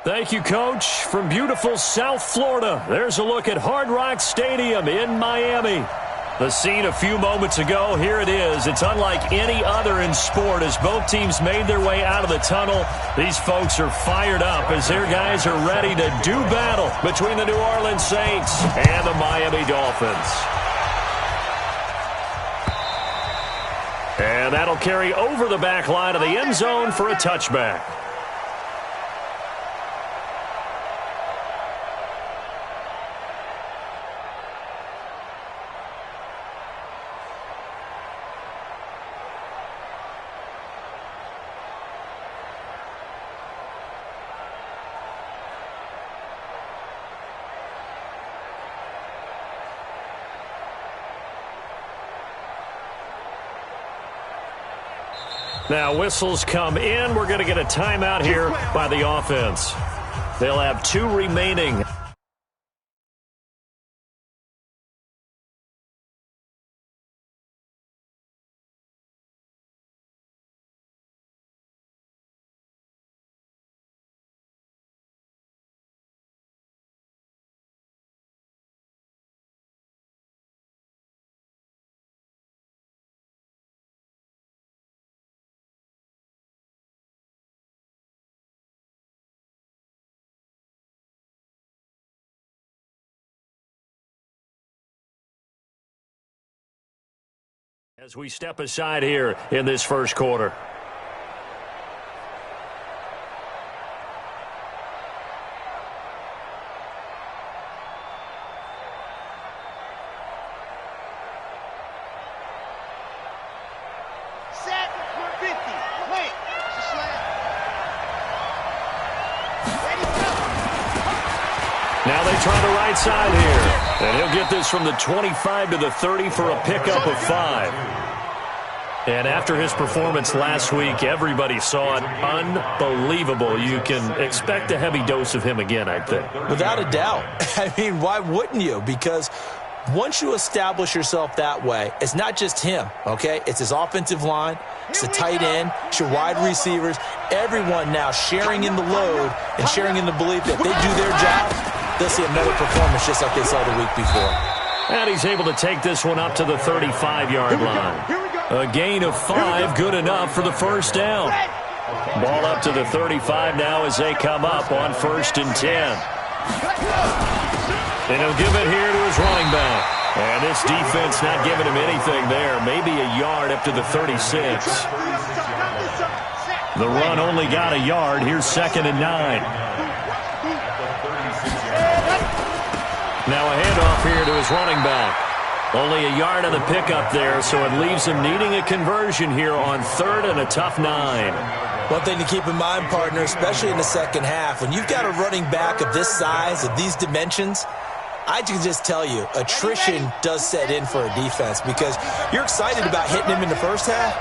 Thank you, Coach. From beautiful South Florida, there's a look at Hard Rock Stadium in Miami. The scene a few moments ago, here it is. It's unlike any other in sport as both teams made their way out of the tunnel. These folks are fired up as their guys are ready to do battle between the New Orleans Saints and the Miami Dolphins. And that'll carry over the back line of the end zone for a touchback. Now whistles come in. We're going to get a timeout here by the offense. They'll have 2 remaining. As we step aside here in this first quarter. Set for 50. Wait. It's a slam. Ready, go. Now they try the right side here. And he'll get this from the 25 to the 30 for a pickup of 5. And after his performance last week, everybody saw it. Unbelievable. You can expect a heavy dose of him again, I think. Without a doubt. I mean, why wouldn't you? Because once you establish yourself that way, it's not just him, okay? It's his offensive line, it's the tight end, it's your wide receivers, everyone now sharing in the load and sharing in the belief that if they do their job, they'll see another performance just like they saw the week before. And he's able to take this one up to the 35-yard line. A gain of 5, good enough for the first down. Ball up to the 35 now as they come up on 1st and 10. And he'll give it here to his running back. And this defense not giving him anything there. Maybe a yard up to the 36. The run only got a yard. Here's 2nd and 9. Now a handoff here to his running back. Only a yard on the pickup there, so it leaves him needing a conversion here on 3rd and a tough 9. One thing to keep in mind, partner, especially in the second half, when you've got a running back of this size, of these dimensions, I can just tell you, attrition does set in for a defense because you're excited about hitting him in the first half.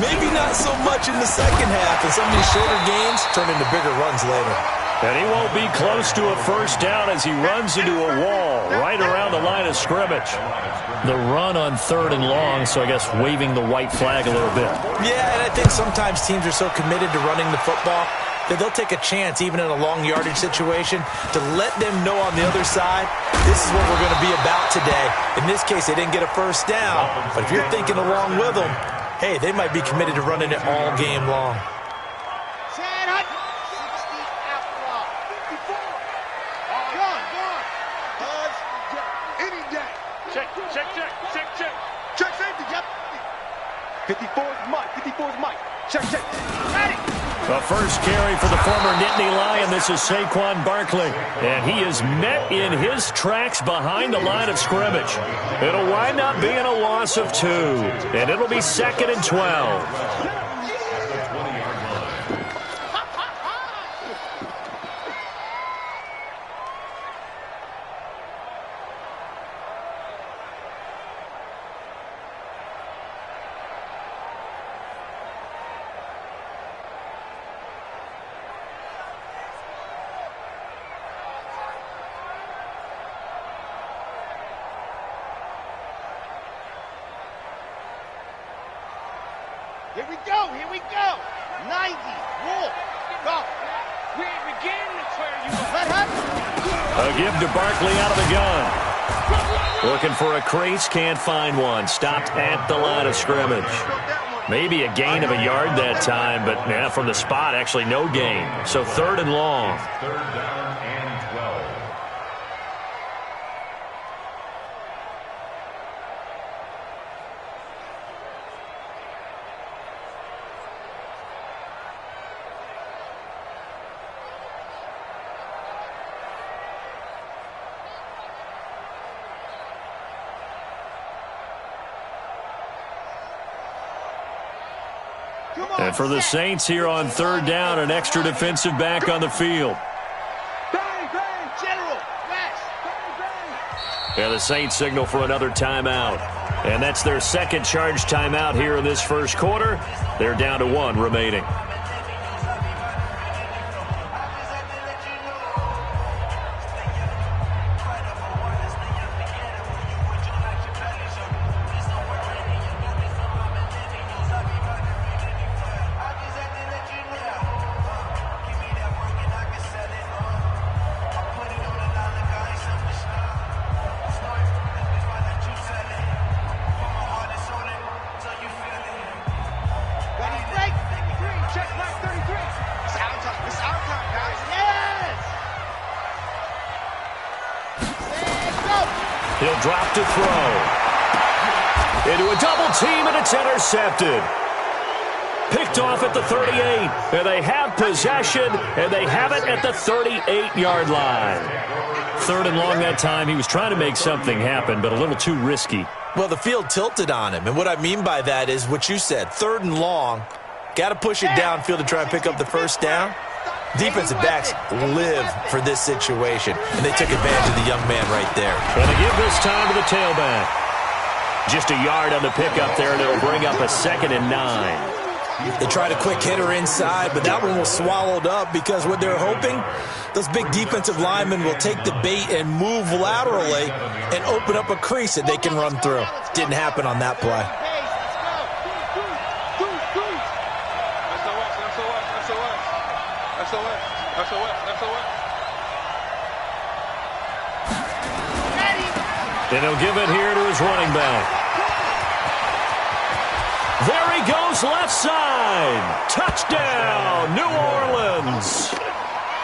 Maybe not so much in the second half, and some of these shorter gains turn into bigger runs later. And he won't be close to a first down as he runs into a wall right around the line of scrimmage. The run on 3rd and long, so I guess waving the white flag a little bit. Yeah, and I think sometimes teams are so committed to running the football that they'll take a chance, even in a long yardage situation, to let them know on the other side, this is what we're going to be about today. In this case, they didn't get a first down, but if you're thinking along with them, hey, they might be committed to running it all game long. Check safety, yep. 54 is Mike. 54 is Mike. Check. Ready. The first carry for the former Nittany Lion. This is Saquon Barkley. And he is met in his tracks behind the line of scrimmage. It'll wind up being a loss of 2. And it'll be 2nd and 12. Here we go. 90. Roll. Go. We begin the A give to Barkley out of the gun. Looking for a crease, can't find one. Stopped at the line of scrimmage. Maybe a gain of a yard that time, but yeah, from the spot, actually no gain. So 3rd and long. Third down and 12. And for the Saints here on 3rd down, an extra defensive back on the field. Yeah, the Saints signal for another timeout. And that's their second charge timeout here in this first quarter. They're down to 1 remaining. He'll drop to throw. Into a double team, and it's intercepted. Picked off at the 38. And they have possession, and they have it at the 38-yard line. 3rd and long that time. He was trying to make something happen, but a little too risky. Well, the field tilted on him, and what I mean by that is what you said. 3rd and long. Got to push it downfield to try and pick up the first down. Defensive backs live for this situation, and they took advantage of the young man right there. And they give this time to the tailback. Just a yard on the pickup there, and it'll bring up a 2nd and 9. They tried a quick hitter inside, but that one was swallowed up because what they're hoping, those big defensive linemen will take the bait and move laterally and open up a crease that they can run through. Didn't happen on that play. And he'll give it here to his running back. There he goes, left side. Touchdown, New Orleans.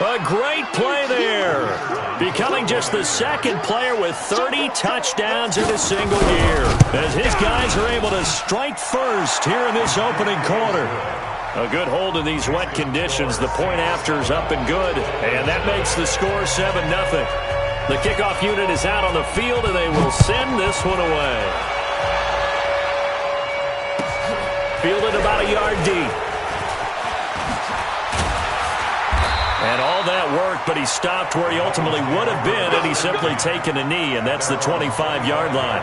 A great play there. Becoming just the 2nd player with 30 touchdowns in a single year. As his guys are able to strike first here in this opening quarter. A good hold in these wet conditions. The point after's up and good. And that makes the score 7-0. The kickoff unit is out on the field, and they will send this one away. Fielded about a yard deep. And all that work, but he stopped where he ultimately would have been had he simply taken a knee, and that's the 25-yard line.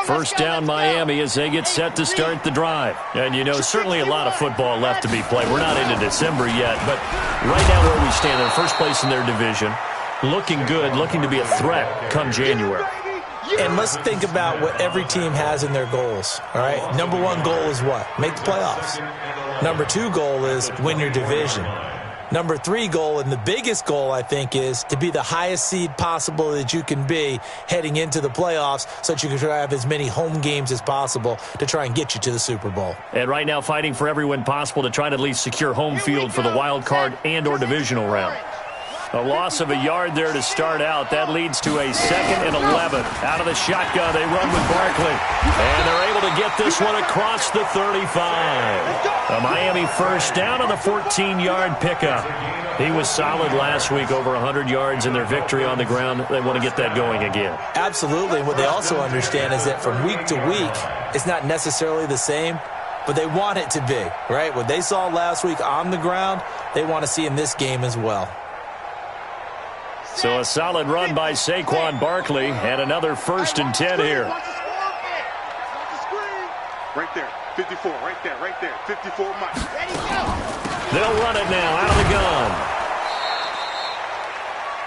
First down, Miami, as they get set to start the drive. And, you know, certainly a lot of football left to be played. We're not into December yet, but right now where we stand, they're first place in their division. Looking good, looking to be a threat come January. And let's think about what every team has in their goals, all right? Number 1 goal is what? Make the playoffs. Number 2 goal is win your division. Number 3 goal, and the biggest goal, I think, is to be the highest seed possible that you can be heading into the playoffs so that you can try to have as many home games as possible to try and get you to the Super Bowl. And right now fighting for every win possible to try to at least secure home field for the wild card and or divisional round. A loss of a yard there to start out. That leads to a 2nd and 11. Out of the shotgun, they run with Barkley. And they're able to get this one across the 35. A Miami first down on the 14-yard pickup. He was solid last week, over 100 yards in their victory on the ground. They want to get that going again. Absolutely. What they also understand is that from week to week, it's not necessarily the same, but they want it to be, right? What they saw last week on the ground, they want to see in this game as well. So a solid run by Saquon Barkley, and another 1st and 10 here. Right there, 54, right there, 54 miles. They'll run it now out of the gun.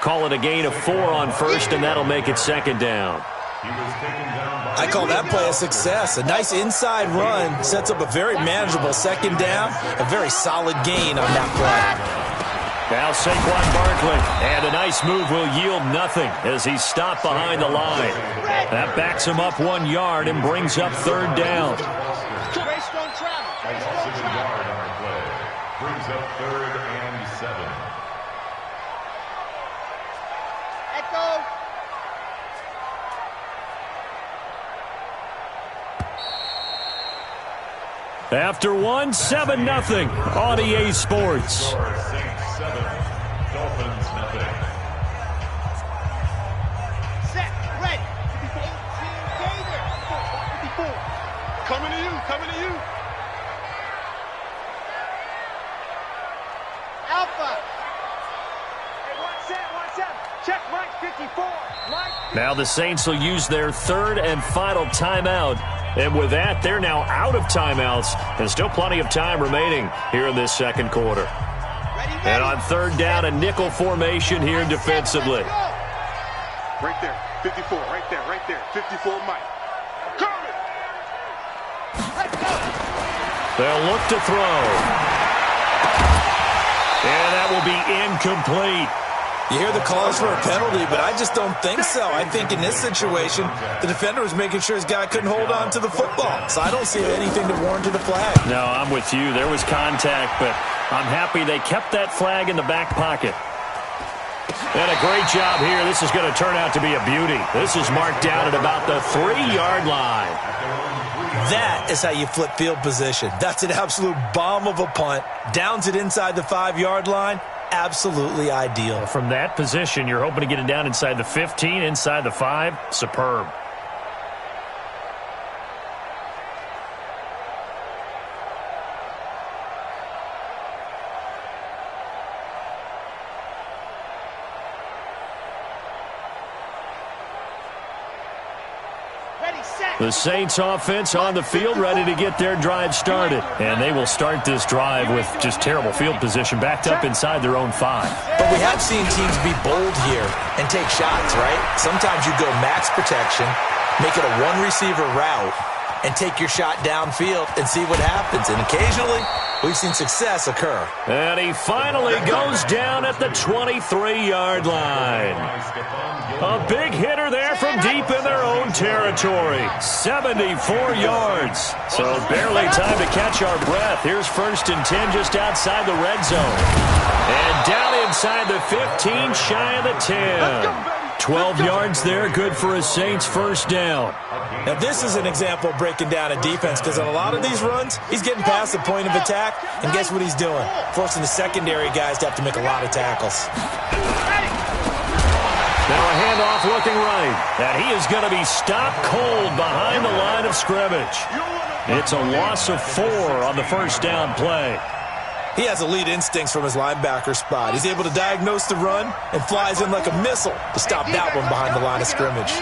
Call it a gain of 4 on first, and that'll make it second down. I call that play a success. A nice inside run sets up a very manageable second down, a very solid gain on that play. Now Saquon Barkley, and a nice move will yield nothing as he's stopped behind the line. That backs him up 1 yard and brings up third down. Brings up 3rd and 7. Echo. After 1, 7-0 on EA Sports. Saints 7, Dolphins nothing. Set. Ready. 18 there. 54. Coming to you. Coming to you. Alpha. Hey, 1 set. Check Mike 54. Mike. Now the Saints will use their 3rd and final timeout. And with that, they're now out of timeouts. And still plenty of time remaining here in this second quarter. And on 3rd down, a nickel formation here defensively. Right there. 54. Right there. Right there. 54 Mike. Coming. Let's go. They'll look to throw. And that will be incomplete. You hear the calls for a penalty, but I just don't think so. I think in this situation, the defender was making sure his guy couldn't hold on to the football. So I don't see anything to warrant the flag. No, I'm with you. There was contact, but I'm happy they kept that flag in the back pocket. And a great job here. This is going to turn out to be a beauty. This is marked down at about the 3-yard line. That is how you flip field position. That's an absolute bomb of a punt. Downs it inside the 5-yard line. Absolutely ideal. From that position, you're hoping to get it down inside the 15, inside the 5. Superb. The Saints offense on the field, ready to get their drive started. And they will start this drive with just terrible field position, backed up inside their own 5. But we have seen teams be bold here and take shots, right? Sometimes you go max protection, make it a 1-receiver route, and take your shot downfield and see what happens. And occasionally, we've seen success occur. And he finally goes down at the 23-yard line. A big hitter there from deep in their own territory. 74 yards. So barely time to catch our breath. Here's 1st and 10 just outside the red zone. And down inside the 15, shy of the 10. 12 yards there, good for a Saints first down. Now this is an example of breaking down a defense, because on a lot of these runs, he's getting past the point of attack, and guess what he's doing? Forcing the secondary guys to have to make a lot of tackles. Now a handoff looking right, and he is going to be stopped cold behind the line of scrimmage. It's a loss of 4 on the first down play. He has elite instincts from his linebacker spot. He's able to diagnose the run and flies in like a missile to stop that one behind the line of scrimmage.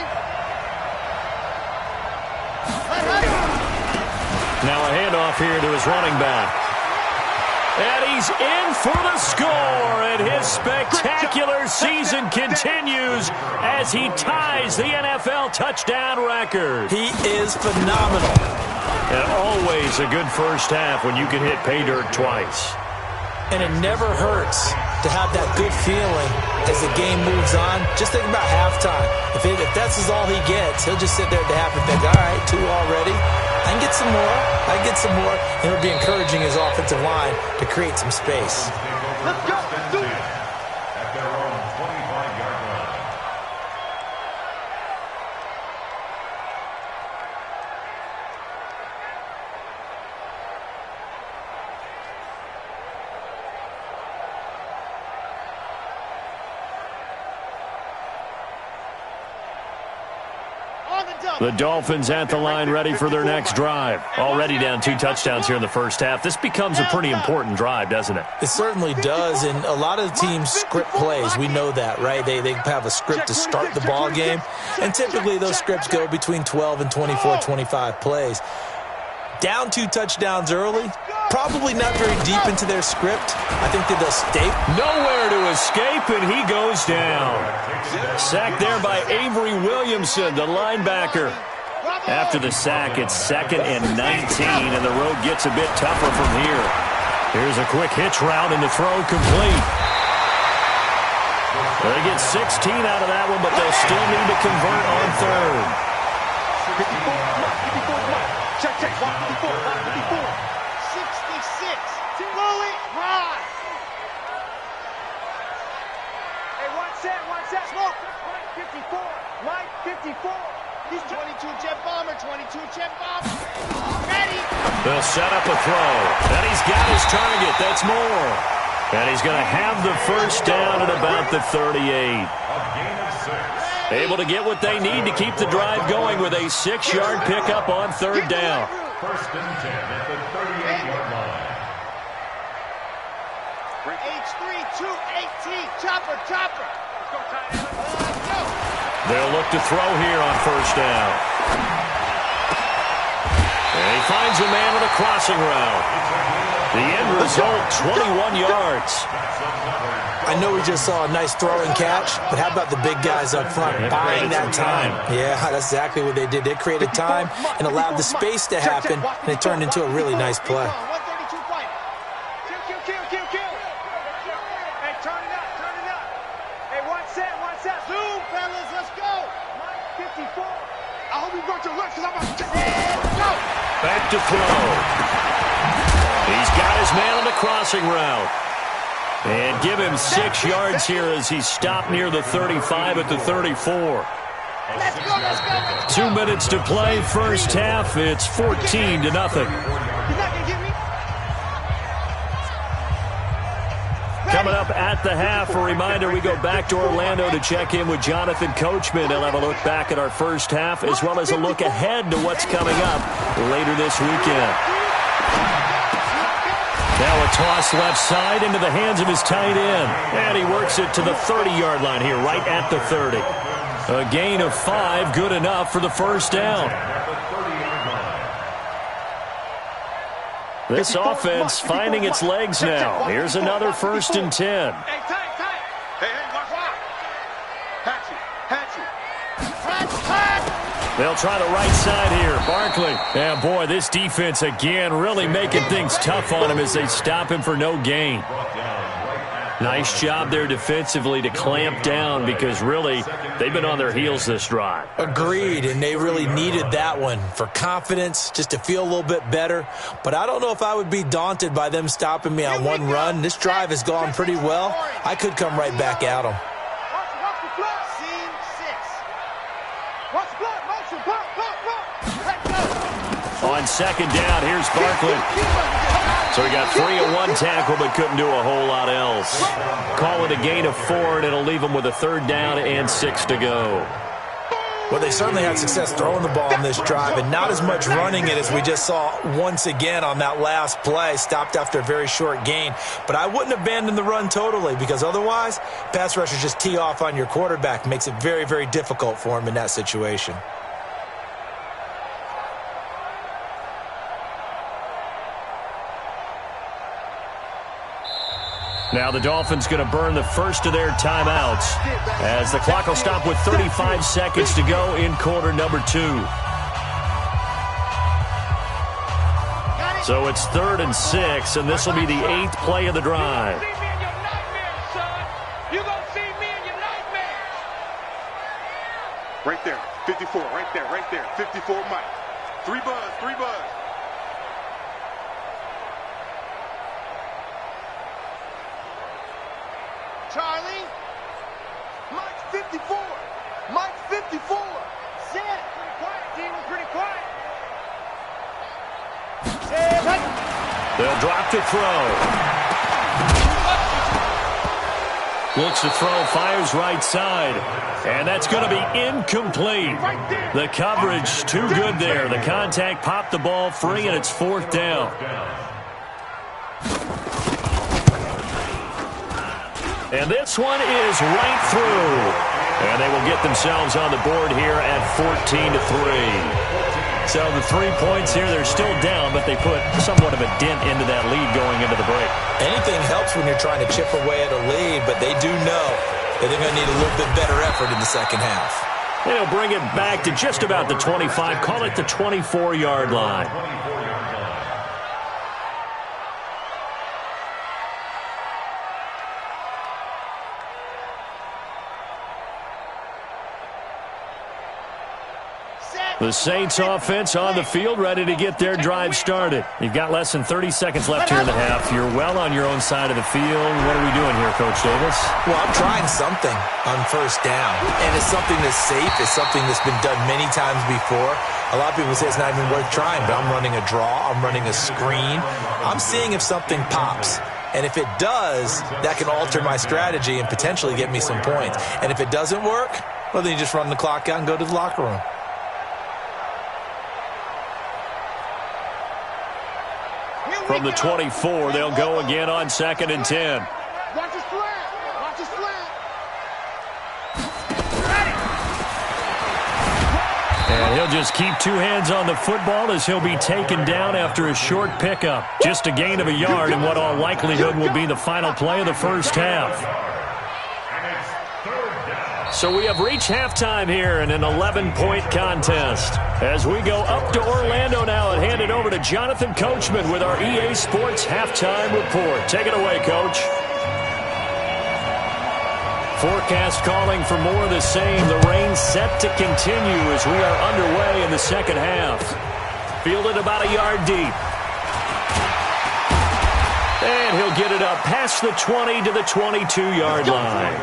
Now a handoff here to his running back. And he's in for the score, and his spectacular season continues as he ties the NFL touchdown record. He is phenomenal. And always a good first half when you can hit pay dirt twice. And it never hurts to have that good feeling as the game moves on. Just think about halftime. If that's all he gets, he'll just sit there at the half and think, all right, 2 already. I can get some more. I can get some more. And he'll be encouraging his offensive line to create some space. Let's go. Do it. At their own 25-yard line. The Dolphins at the line ready for their next drive. Already down 2 touchdowns here in the first half. This becomes a pretty important drive, doesn't it? It certainly does, and a lot of the teams script plays. We know that, right? They have a script to start the ball game, and typically those scripts go between 12 and 24, 25 plays. Down 2 touchdowns early, probably not very deep into their script. I think that they'll stay. Nowhere to escape. escape, and he goes down. Sacked there by Avery Williamson, the linebacker. After the sack, it's 2nd and 19, and the road gets a bit tougher from here. Here's a quick hitch route, and the throw complete. They get 16 out of that one, but they'll still need to convert on 3rd. 54, check, 54, 54. 66. Blow it high. Hey, one set. Smoke. Mike 54. Mike 54. He's 22 jet bomber, 22 jet bomber. Ready. They'll set up a throw. And he's got his target. That's more. And he's going to have the first down at about the 38. Able to get what they need to keep the drive going with a 6-yard pickup on 3rd down. 1st and 10 at the 38-yard line. H3, 218. Chopper. Let's go, tight end. Let's go. They'll look to throw here on 1st down. And he finds a man on a crossing route. The end result, 21 yards. I know we just saw a nice throw and catch, but how about the big guys up front buying that time? Yeah, that's exactly what they did. They created time and allowed the space to happen, and it turned into a really nice play. 132 fight. Kill. Hey, turn it up. Hey, one set. Zoom, fellas, let's go. Mike 54. I hope you brought your lunch because I'm about to Let's go. Back to throw. He's got his man on the crossing route. And give him 6 yards here as he's stopped near the 35 at the 34. Let's go. 2 minutes to play, first half. It's 14-0. He's not going to get me. Coming up at the half, a reminder, we go back to Orlando to check in with Jonathan Coachman. He'll have a look back at our first half as well as a look ahead to what's coming up later this weekend. Now a toss left side into the hands of his tight end. And he works it to the 30-yard line here, right at the 30. A gain of 5, good enough for the first down. This offense finding its legs now. Here's another 1st and 10. Hey, tight. Hey, watch out. Hatchet. They'll try the right side here. Barkley. And boy, this defense again really making things tough on him as they stop him for no gain. Nice job there defensively to clamp down because really they've been on their heels this drive. Agreed, and they really needed that one for confidence, just to feel a little bit better. But I don't know if I would be daunted by them stopping me on one run. This drive has gone pretty well. I could come right back at them. Watch the blood. Scene 6. Watch the blood. Motion. Blood. Let's go. On 2nd down, here's Barkley. So he got 3 on 1 tackle, but couldn't do a whole lot else. Call it a gain of 4, and it'll leave him with a 3rd down and 6 to go. Well, they certainly had success throwing the ball on this drive, and not as much running it as we just saw once again on that last play. Stopped after a very short gain. But I wouldn't abandon the run totally, because otherwise, pass rushers just tee off on your quarterback. Makes it very, very difficult for him in that situation. Now the Dolphins going to burn the first of their timeouts as the clock will stop with 35 seconds to go in quarter number 2. So it's 3rd and 6, and this will be the 8th play of the drive. Right there. 54. Right there. 54 Mike. 3 buzz. Charlie. Mike 54. Set. Pretty quiet, team. We're pretty quiet. They'll drop to throw. Looks to throw, fires right side. And that's going to be incomplete. The coverage too good there. The contact popped the ball free, and it's 4th down. And this one is right through. And they will get themselves on the board here at 14-3. So the 3 points here, they're still down, but they put somewhat of a dent into that lead going into the break. Anything helps when you're trying to chip away at a lead, but they do know that they're going to need a little bit better effort in the second half. They'll bring it back to just about the 25, call it the 24-yard line. The Saints offense on the field, ready to get their drive started. You've got less than 30 seconds left here in the half. You're well on your own side of the field. What are we doing here, Coach Davis? Well, I'm trying something on first down, and it's something that's safe. It's something that's been done many times before. A lot of people say it's not even worth trying, but I'm running a draw. I'm running a screen. I'm seeing if something pops. And if it does, that can alter my strategy and potentially get me some points. And if it doesn't work, well, then you just run the clock out and go to the locker room. From the 24, they'll go again on 2nd and 10. Watch his flat. Watch his flat. And he'll just keep two hands on the football as he'll be taken down after a short pickup. Just a gain of a yard in what all likelihood will be the final play of the first half. So we have reached halftime here in an 11-point contest. As we go up to Orlando now and hand it over to Jonathan Coachman with our EA Sports Halftime Report. Take it away, Coach. Forecast calling for more of the same. The rain set to continue as we are underway in the second half. Fielded about a yard deep. And he'll get it up past the 20 to the 22-yard line.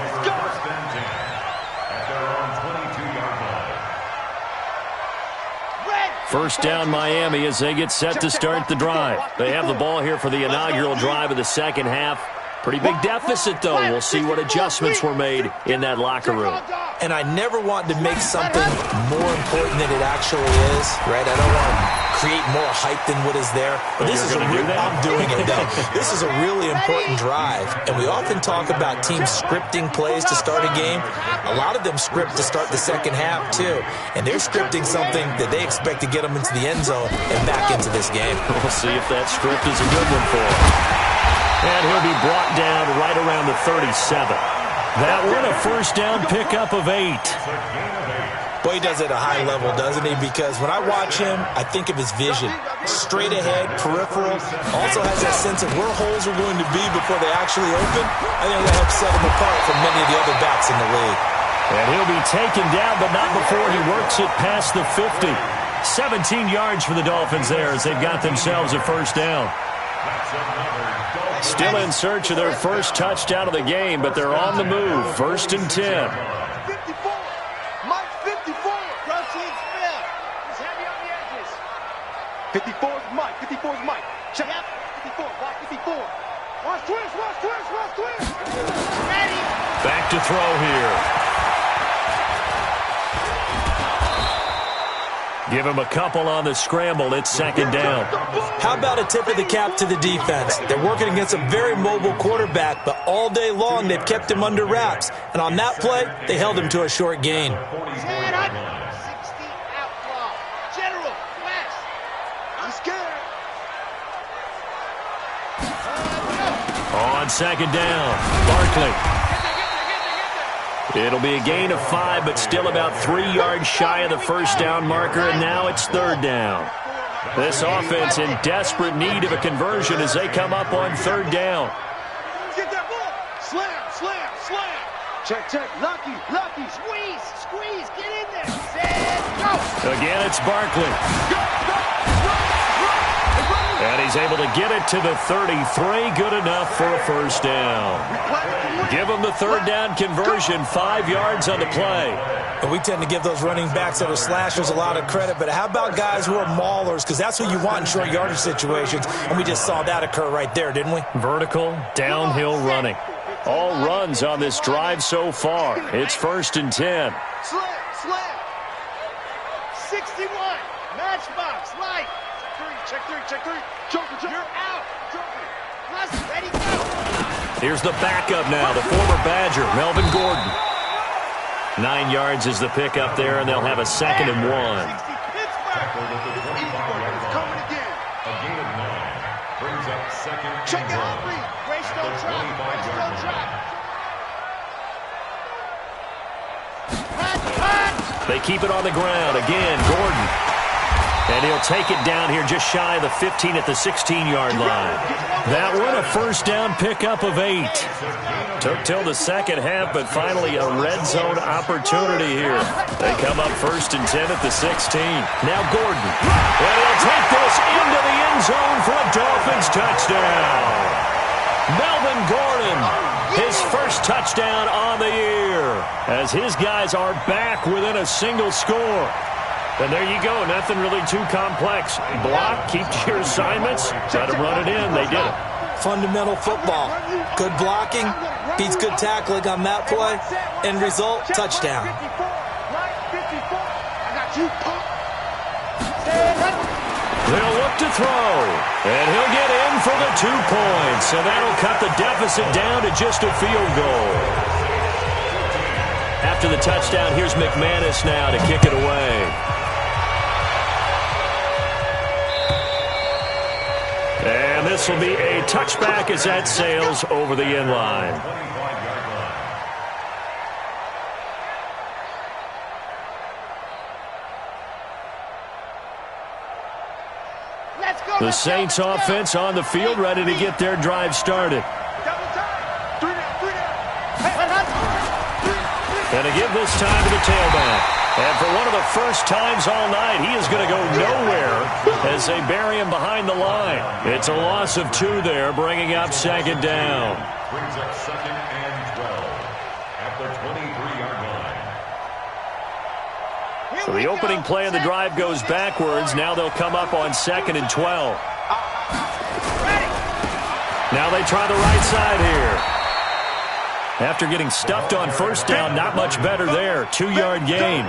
First down Miami as they get set to start the drive. They have the ball here for the inaugural drive of the second half. Pretty big deficit, though. We'll see what adjustments were made in that locker room. And I never want to make something more important than it actually is, right? I don't want to create more hype than what is there. But this is a real, I'm doing it, though. This is a really important drive. And we often talk about teams scripting plays to start a game. A lot of them script to start the second half, too. And they're scripting something that they expect to get them into the end zone and back into this game. We'll see if that script is a good one for them. And he'll be brought down right around the 37. That one, a first down pickup of 8. Boy, he does it at a high level, doesn't he? Because when I watch him, I think of his vision. Straight ahead, peripheral. Also has that sense of where holes are going to be before they actually open. I think that helps set him apart from many of the other backs in the league. And he'll be taken down, but not before he works it past the 50. 17 yards for the Dolphins there as they've got themselves a first down. Still in search of their first touchdown of the game, but they're on the move. 1st and 10. 54. Mike 54. Proceed spin. He's heavy on the edges. 54 is Mike. 54 is Mike. Check. Yep. 54. Mike 54. Watch twist. Watch twist. Watch twist. Ready. Back to throw here. Give him a couple on the scramble. It's 2nd down. How about a tip of the cap to the defense? They're working against a very mobile quarterback, but all day long they've kept him under wraps. And on that play, they held him to a short gain. 60 outlaw. General, West. I'm scared. On 2nd down, Barkley. It'll be a gain of 5, but still about 3 yards shy of the first down marker, and now it's 3rd down. This offense in desperate need of a conversion as they come up on 3rd down. Get that ball. Slam, slam, slam. Check, check. Lucky, lucky. Squeeze, squeeze. Get in there. Set, go. Again, it's Barkley. Go, go. And he's able to get it to the 33. Good enough for a first down. Give him the 3rd down conversion. 5 yards on the play. And we tend to give those running backs that are slashers a lot of credit, but how about guys who are maulers? Because that's who you want in short yardage situations, and we just saw that occur right there, didn't we? Vertical, downhill running. All runs on this drive so far. It's 1st and 10. Slam, slam. 61. Matchbox, light. Check three, check three. Joker, Joker. You're out. Joker. Plus, ready, go. Here's the backup now, the former Badger, Melvin Gordon. 9 yards is the pickup there, and they'll have a 2nd and 1. Tackled at the 25-yard It's line. coming again. A gain of 9 brings up second Check and it goal. out, Reed. Race At no the track. 25-yard Race no line. track. Hot. They keep it on the ground. Again, Gordon. And he'll take it down here just shy of the 15 at the 16-yard line. That one, a first down pickup of 8. Took till the second half, but finally a red zone opportunity here. They come up first and 10 at the 16. Now Gordon. And he'll take this into the end zone for a Dolphins touchdown. Melvin Gordon, his first touchdown on the year, as his guys are back within a single score. And there you go, nothing really too complex. Block, keep to your assignments, try to run it in. They did it. Fundamental football. Good blocking, beats good tackling on that play. End result, touchdown. 54. Right, 54. I got you, punk. They'll look to throw, and he'll get in for the 2 points, and that'll cut the deficit down to just a field goal. After the touchdown, here's McManus now to kick it away. And this will be a touchback as that sails over the end line. 25-yard line. Let's go. The Saints offense on the field, ready to get their drive started. Double time. 3 down. And to give this time to the tailback. And for one of the first times all night, he is going to go nowhere as they bury him behind the line. It's a loss of 2 there, bringing up second down. Brings up second and 12 at the 23-yard line. So the opening play of the drive goes backwards. Now they'll come up on second and 12. Now they try the right side here. After getting stuffed on first down, not much better there. 2-yard gain.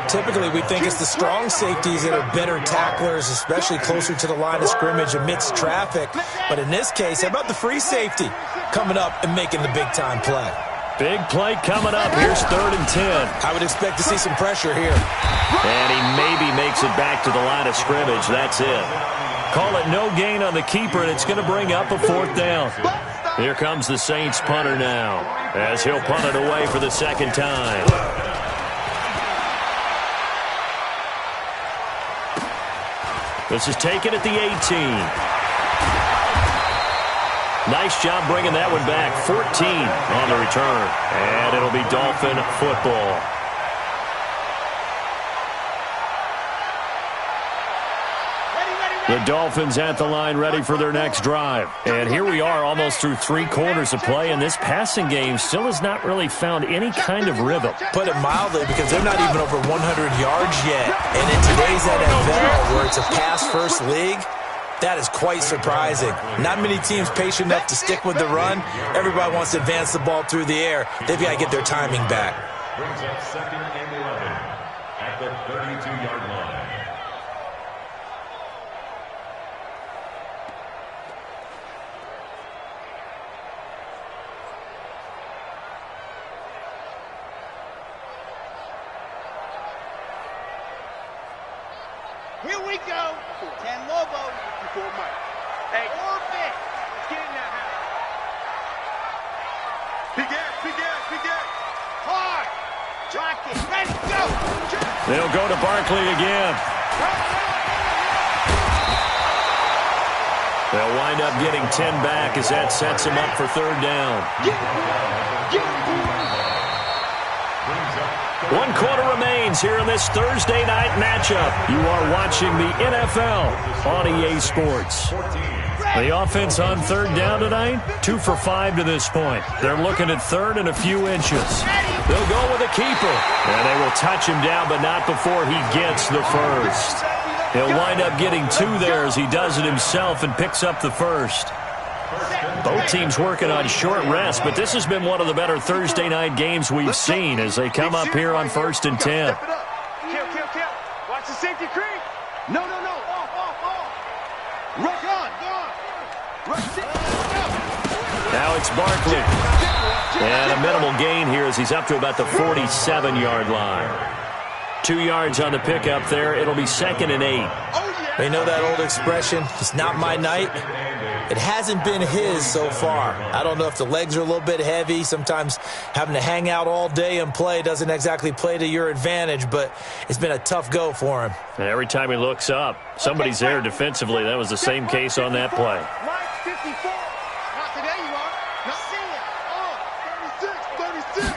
Typically, we think it's the strong safeties that are better tacklers, especially closer to the line of scrimmage amidst traffic. But in this case, how about the free safety coming up and making the big-time play? Big play coming up. Here's 3rd and 10. I would expect to see some pressure here. And he maybe makes it back to the line of scrimmage. That's it. Call it no gain on the keeper, and it's going to bring up a 4th down. Here comes the Saints punter now, as he'll punt it away for the second time. This is taken at the 18. Nice job bringing that one back. 14 on the return. And it'll be Dolphin football. The Dolphins at the line ready for their next drive. And here we are almost through 3 quarters of play, and this passing game still has not really found any kind of rhythm. Put it mildly, because they're not even over 100 yards yet. And in today's NFL, where it's a pass-first league, that is quite surprising. Not many teams patient enough to stick with the run. Everybody wants to advance the ball through the air. They've got to get their timing back. Brings up second and 11 at the 32-yard line. Here we go. 10 Lobo. 54 Mike. Hey, Orbit. let's get in that house. Big ass, big ass, big ass. Hard. Rock it. Ready, go. They'll go to Barkley again. They'll wind up getting 10 back as that sets them up for 3rd down. 1 quarter remains here in this Thursday night matchup. You are watching the NFL on EA Sports. The offense on 3rd down tonight, 2 for 5 to this point. They're looking at 3rd and a few inches. They'll go with a keeper, and they will touch him down, but not before he gets the first. He'll wind up getting 2 there as he does it himself and picks up the first. Both teams working on short rest, but this has been one of the better Thursday night games we've seen as they come up here on 1st and 10. Kill. Watch the safety creep. No. Off. Rush on. Rush it. Now it's Barkley. And a minimal gain here as he's up to about the 47-yard line. 2 yards on the pickup there. It'll be 2nd and 8. You know that old expression, it's not my night? It hasn't been his so far. I don't know if the legs are a little bit heavy. Sometimes having to hang out all day and play doesn't exactly play to your advantage, but it's been a tough go for him. And every time he looks up, somebody's there defensively. That was the same case on that play. Mike 54. Not today, you are. Not seeing it. 36.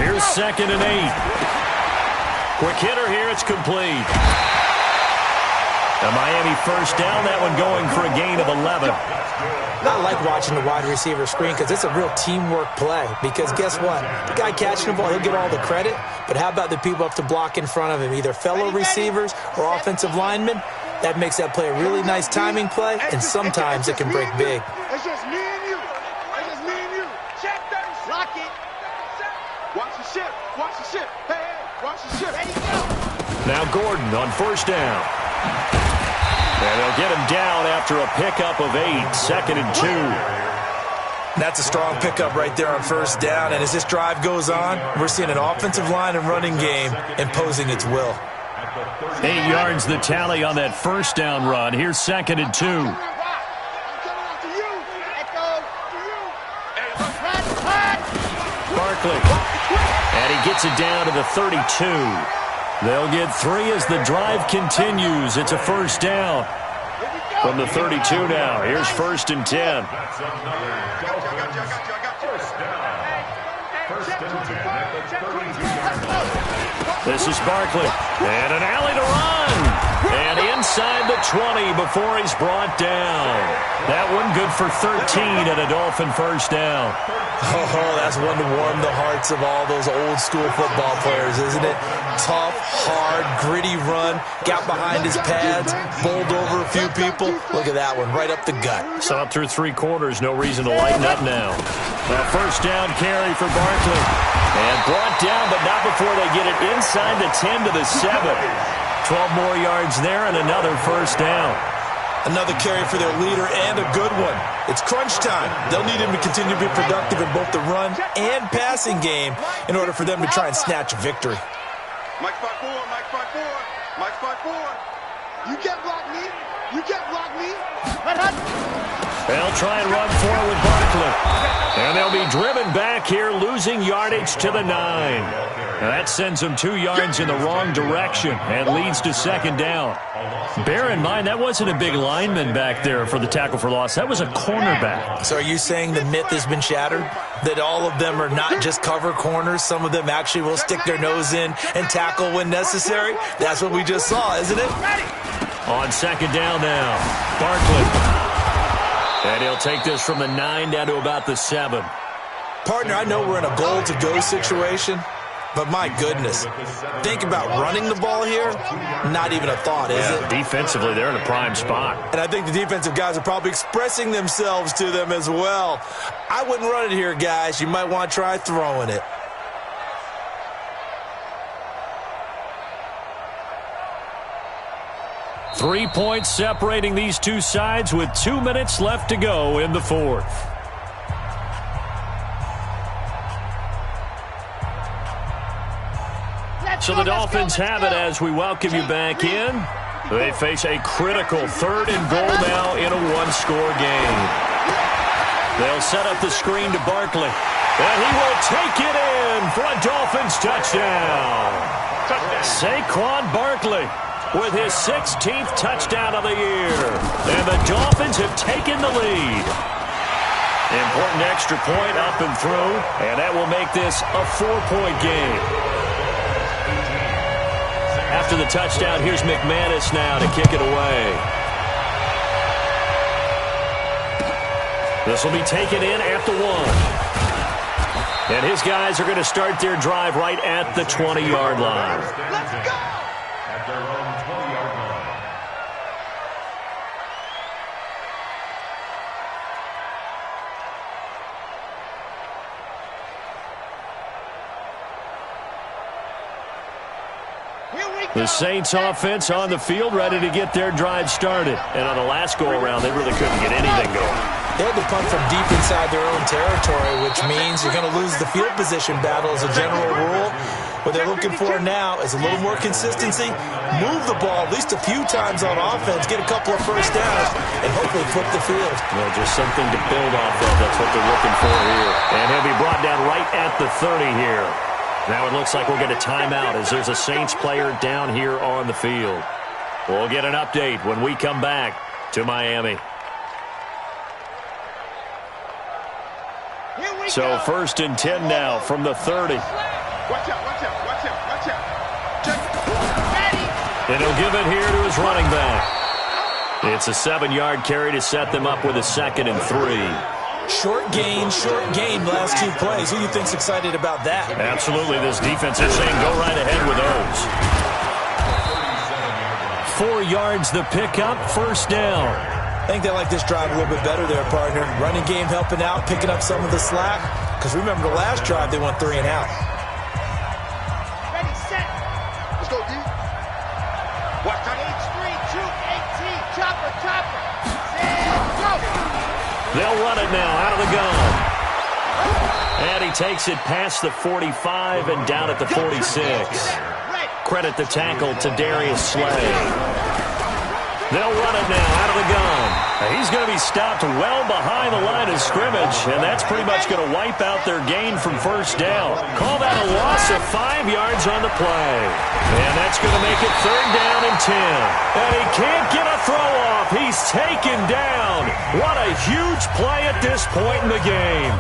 Here's 2nd and 8. Quick hitter here. It's complete. A Miami first down. That one going for a gain of 11. I like watching the wide receiver screen because it's a real teamwork play. Because guess what? The guy catching the ball, he'll get all the credit. But how about the people up to block in front of him, either fellow receivers or offensive linemen? That makes that play a really nice timing play, and sometimes it can break big. It's just me and you. It's just me and you. Check that. Lock it. Watch the ship. Watch the ship. Hey, watch the ship. Ready, go. Now Gordon on first down. And they'll get him down after a pickup of 8, 2nd and 2. That's a strong pickup right there on first down. And as this drive goes on, we're seeing an offensive line and running game imposing its will. 8 yards the tally on that first down run. Here's 2nd and 2. Barkley. And he gets it down to the 32. They'll get 3 as the drive continues. It's a first down from the 32 now. Here's 1st and 10. This is Barkley. And an alley to run. And inside the 20 before he's brought down. That one good for 13 and a Dolphin first down. Oh, that's one to warm the hearts of all those old school football players, isn't it? Tough, hard, gritty run. Got behind his pads, bowled over a few people. Look at that one, right up the gut. Saw it through 3 quarters. No reason to lighten up now. A first down carry for Barkley. And brought down, but not before they get it inside the 10 to the 7. 12 more yards there and another first down. Another carry for their leader and a good one. It's crunch time. They'll need him to continue to be productive in both the run and passing game in order for them to try and snatch a victory. Mike 5-4, Mike 5-4, Mike 5-4. You can't block me. You can't block me. They'll try and run forward with Barkley. And they'll be driven back here, losing yardage to the 9. Now that sends them 2 yards in the wrong direction and leads to 2nd down. Bear in mind, that wasn't a big lineman back there for the tackle for loss. That was a cornerback. So are you saying the myth has been shattered? That all of them are not just cover corners? Some of them actually will stick their nose in and tackle when necessary? That's what we just saw, isn't it? On 2nd down now, Barkley. And he'll take this from the 9 down to about the 7. Partner, I know we're in a goal-to-go situation, but my goodness, think about running the ball here. Not even a thought, is it? Defensively, they're in a prime spot. And I think the defensive guys are probably expressing themselves to them as well. I wouldn't run it here, guys. You might want to try throwing it. Three points separating these two sides with 2 minutes left to go in the 4th. So the Dolphins have it as we welcome you back in. They face a critical 3rd and goal now in a 1-score game. They'll set up the screen to Barkley. And he will take it in for a Dolphins touchdown. Saquon Barkley with his 16th touchdown of the year. And the Dolphins have taken the lead. Important extra point up and through, and that will make this a 4-point game. After the touchdown, here's McManus now to kick it away. This will be taken in at the 1. And his guys are going to start their drive right at the 20-yard line. Let's go! At their own 20-yard line. The Saints offense on the field, ready to get their drive started. And on the last go-around, they really couldn't get anything going. They had to punt from deep inside their own territory, which means you're going to lose the field position battle as a general rule. What they're looking for now is a little more consistency, move the ball at least a few times on offense, get a couple of first downs, and hopefully flip the field. Well, just something to build off of. That's what they're looking for here. And he'll be brought down right at the 30 here. Now it looks like we'll get a timeout as there's a Saints player down here on the field. We'll get an update when we come back to Miami. So 1st and 10 now from the 30. Watch out, watch out, watch out, watch out. And he'll give it here to his running back. It's a 7-yard carry to set them up with a 2nd and 3. Short gain last 2 plays. Who do you think's excited about that? Absolutely. This defense is saying go right ahead with those. 4 yards the pickup, 1st down. I think they like this drive a little bit better there, partner. Running game helping out, picking up some of the slack. Because remember the last drive, they went 3 and out. Ready, set. Let's go, D. Watch out. H3, 2, 18, chopper, chopper. Set, go. They'll run it now out of the gun. And he takes it past the 45 and down at the 46. Credit the tackle to Darius Slay. They'll run it now out of the gun. He's going to be stopped well behind the line of scrimmage, and that's pretty much going to wipe out their gain from 1st down. Call that a loss of 5 yards on the play. And that's going to make it 3rd down and 10. And he can't get a throw off. He's taken down. What a huge play at this point in the game.